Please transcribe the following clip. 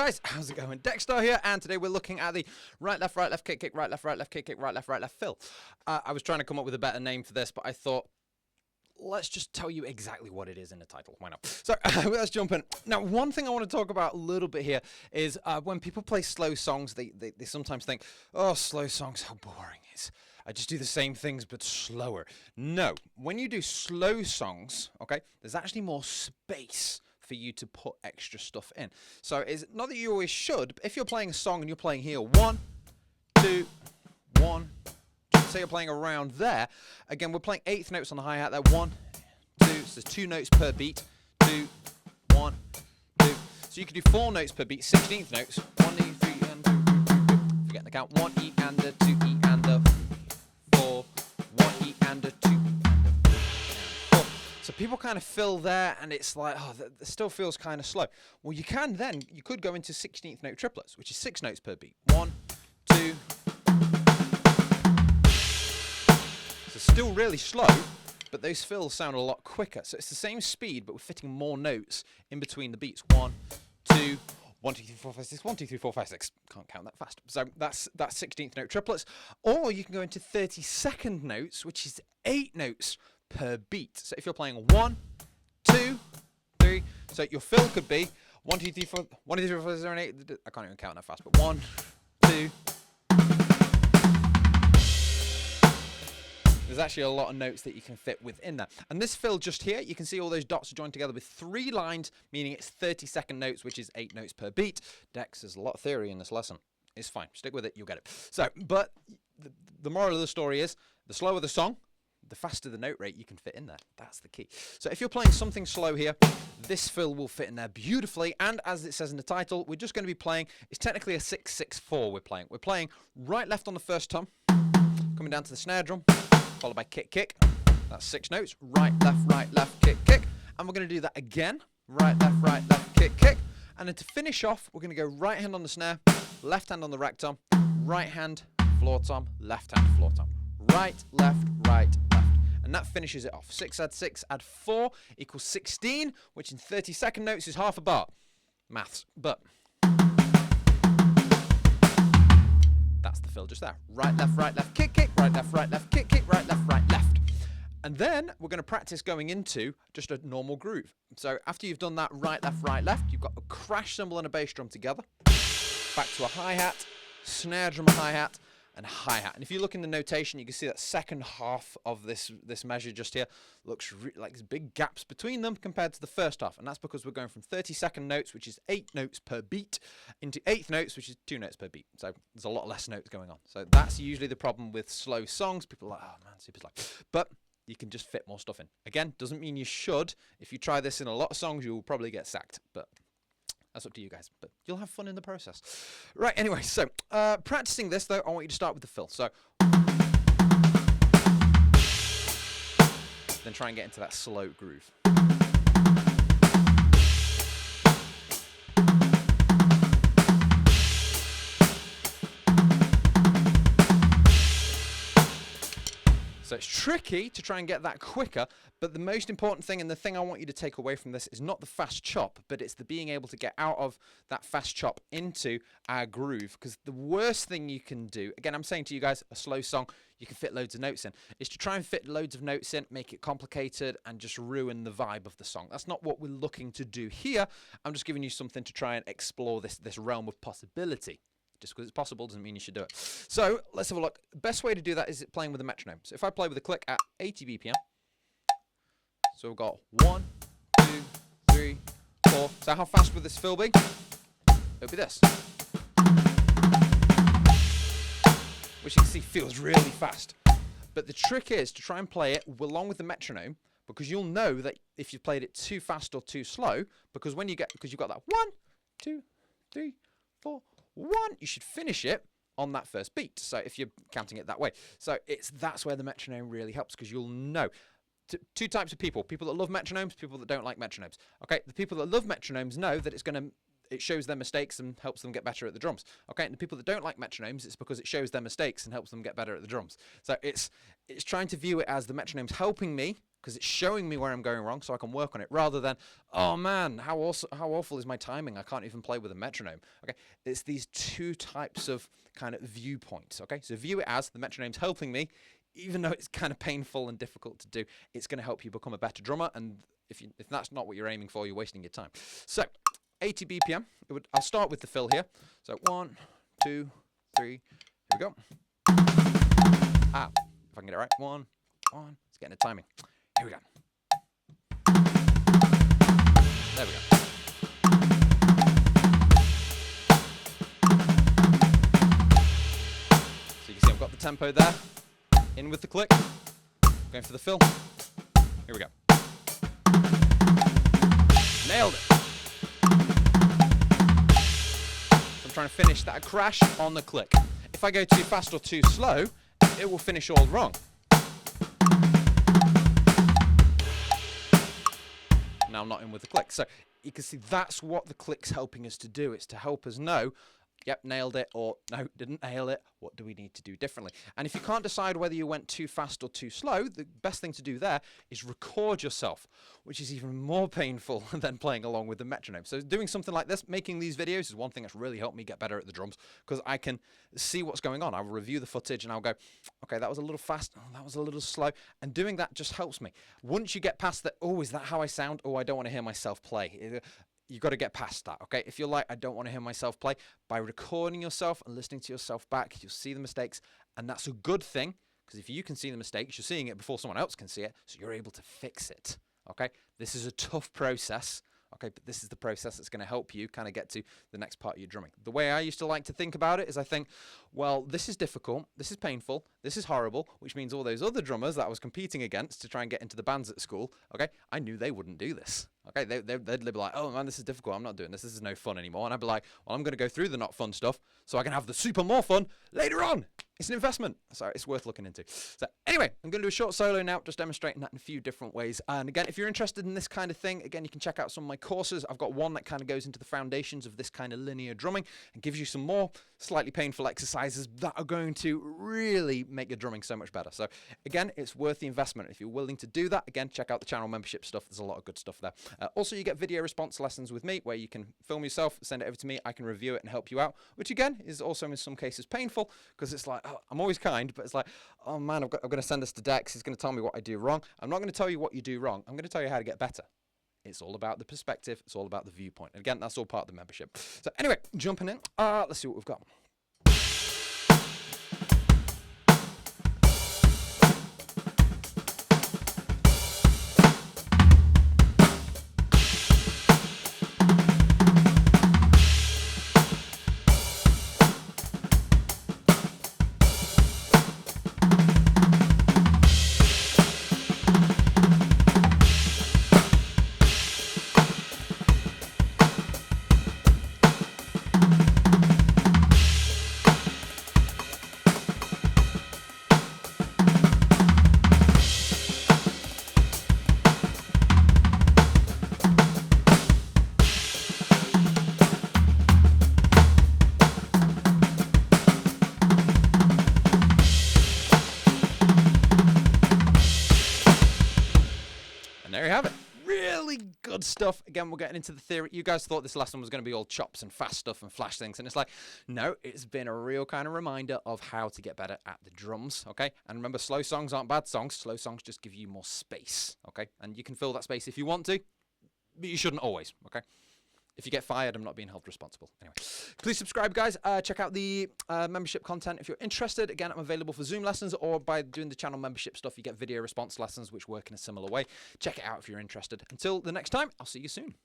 guys, how's it going? Dexter here, and today we're looking at the right, left, kick, kick, right, left, kick, kick, right, left fill. I was trying to come up with a better name for this, but I thought, let's just tell you exactly what it is in the title. Why not? So let's jump in. Now, one thing I want to talk about a little bit here is when people play slow songs, they sometimes think, oh, slow songs, how boring it is. I just do the same things but slower. No, when you do slow songs, okay, there's actually more space for you to put extra stuff in. So it's not that you always should, but if you're playing a song and you're playing here 1, 2, 1, say you're playing around there, again we're playing eighth notes on the hi-hat there, 1, 2, so there's 2 notes per beat, 2, 1, 2, so you can do 4 notes per beat, 16th notes, 1, E, 3, and 2, 2, 2, forget the count, 1 E and a 2 E and a 4, 1 E and a 2 and a 4. So people kind of fill there and it's like, oh, that still feels kind of slow. Well, you could go into 16th note triplets, which is 6 notes per beat, 1, 2, so still really slow, but those fills sound a lot quicker. So it's the same speed, but we're fitting more notes in between the beats. 1, 2, 1, 2, 3, 4, 5, 6, 1, 2, 3, 4, 5, 6. Can't count that fast. So that's 16th note triplets. Or you can go into 32nd notes, which is 8 notes per beat. So if you're playing 1, 2, 3, so your fill could be 1, 2, 3, 4, 1, 2, 3, 4, 5, 6, 7, 8. I can't even count that fast, but 1, 2. There's actually a lot of notes that you can fit within that. And this fill just here, you can see all those dots are joined together with 3 lines, meaning it's 32nd notes, which is 8 notes per beat. Dex, there's a lot of theory in this lesson. It's fine. Stick with it, you'll get it. So, but the moral of the story is, the slower the song, the faster the note rate you can fit in there. That's the key. So if you're playing something slow here, this fill will fit in there beautifully. And as it says in the title, we're just going to be playing, it's technically a 6-6-4 we're playing. We're playing right, left on the first tom, coming down to the snare drum, followed by kick, kick. That's 6 notes. Right, left, kick, kick. And we're going to do that again. Right, left, kick, kick. And then to finish off, we're going to go right hand on the snare, left hand on the rack tom, right hand, floor tom, left hand, floor tom. Right, left. And that finishes it off. 6 add 6 add 4 equals 16, which in 32nd notes is half a bar. Maths. But that's the fill just there. Right, left, kick, kick. Right, left, kick, kick. Right, left. And then we're going to practice going into just a normal groove. So after you've done that right, left, you've got a crash cymbal and a bass drum together. Back to a hi-hat, snare drum, hi-hat, and hi-hat. And if you look in the notation, you can see that second half of this measure just here looks like there's big gaps between them compared to the first half. And that's because we're going from 32nd notes, which is 8 notes per beat, into 8th notes, which is 2 notes per beat. So there's a lot less notes going on. So that's usually the problem with slow songs. People are like, oh man, super slow. But you can just fit more stuff in. Again, doesn't mean you should. If you try this in a lot of songs, you'll probably get sacked. But that's up to you guys, but you'll have fun in the process. Right, anyway, so practicing this, though, I want you to start with the fill. So then try and get into that slow groove. So it's tricky to try and get that quicker, but the most important thing and the thing I want you to take away from this is not the fast chop, but it's the being able to get out of that fast chop into our groove. Because the worst thing you can do, again, I'm saying to you guys, a slow song, you can fit loads of notes in, is to try and fit loads of notes in, make it complicated, and just ruin the vibe of the song. That's not what we're looking to do here. I'm just giving you something to try and explore this realm of possibility. Just because it's possible doesn't mean you should do it. So let's have a look. The best way to do that is playing with a metronome. So if I play with a click at 80 BPM, so we've got 1, 2, 3, 4. So how fast would this fill be? It'll be this, which you can see feels really fast. But the trick is to try and play it along with the metronome, because you'll know that if you played it too fast or too slow, because you've got that 1, 2, 3, 4. 1, you should finish it on that first beat. So if you're counting it that way, so that's where the metronome really helps, because you'll know. Two types of people that love metronomes, people that don't like metronomes. Okay, the people that love metronomes know that it's going to it shows their mistakes and helps them get better at the drums. Okay, and the people that don't like metronomes, it's because it shows their mistakes and helps them get better at the drums. So it's trying to view it as the metronome's helping me because it's showing me where I'm going wrong so I can work on it, rather than, oh man, how awful is my timing? I can't even play with a metronome. Okay, it's these two types of kind of viewpoints. Okay, so view it as the metronome's helping me, even though it's kind of painful and difficult to do. It's going to help you become a better drummer, and if that's not what you're aiming for, you're wasting your time. So 80 BPM. I'll start with the fill here. So 1, 2, 3. Here we go. Ah, if I can get it right. 1, 1. Let's get into timing. Here we go. There we go. So you can see I've got the tempo there. In with the click. Going for the fill. Here we go. Nailed it. I'm trying to finish that crash on the click. If I go too fast or too slow, it will finish all wrong. Now I'm not in with the click. So you can see that's what the click's helping us to do. It's to help us know, yep, nailed it, or no, didn't nail it. What do we need to do differently? And if you can't decide whether you went too fast or too slow, the best thing to do there is record yourself, which is even more painful than playing along with the metronome. So doing something like this, making these videos, is one thing that's really helped me get better at the drums, because I can see what's going on. I'll review the footage and I'll go, okay, that was a little fast, oh, that was a little slow, and doing that just helps me. Once you get past that, oh, is that how I sound? Oh, I don't want to hear myself play. You've got to get past that, okay? If you're like, I don't want to hear myself play, by recording yourself and listening to yourself back, you'll see the mistakes, and that's a good thing, because if you can see the mistakes, you're seeing it before someone else can see it, so you're able to fix it, okay? This is a tough process, okay, but this is the process that's going to help you kind of get to the next part of your drumming. The way I used to like to think about it is I think, well, this is difficult, this is painful, this is horrible, which means all those other drummers that I was competing against to try and get into the bands at school, okay, I knew they wouldn't do this. Okay, they'd be like, oh man, this is difficult, I'm not doing this, this is no fun anymore. And I'd be like, well, I'm going to go through the not fun stuff so I can have the super more fun later on. It's an investment, so it's worth looking into. So anyway, I'm going to do a short solo now, just demonstrating that in a few different ways. And again, if you're interested in this kind of thing, again, you can check out some of my courses. I've got one that kind of goes into the foundations of this kind of linear drumming and gives you some more slightly painful exercises that are going to really make your drumming so much better. So again, it's worth the investment. If you're willing to do that, again, check out the channel membership stuff. There's a lot of good stuff there. Also, you get video response lessons with me where you can film yourself, send it over to me, I can review it and help you out, which again is also in some cases painful, because it's like, oh, I'm always kind, but it's like, oh man, I'm going to send this to Dex, he's going to tell me what I do wrong. I'm not going to tell you what you do wrong, I'm going to tell you how to get better. It's all about the perspective, it's all about the viewpoint. And again, that's all part of the membership. So anyway, jumping in, let's see what we've got. There you have it. Really good stuff. Again, we're getting into the theory. You guys thought this lesson was going to be all chops and fast stuff and flash things, and it's like, no, it's been a real kind of reminder of how to get better at the drums, okay? And remember, slow songs aren't bad songs. Slow songs just give you more space, okay? And you can fill that space if you want to, but you shouldn't always, okay? If you get fired, I'm not being held responsible. Anyway, please subscribe, guys. Check out the membership content if you're interested. Again, I'm available for Zoom lessons, or by doing the channel membership stuff, you get video response lessons, which work in a similar way. Check it out if you're interested. Until the next time, I'll see you soon.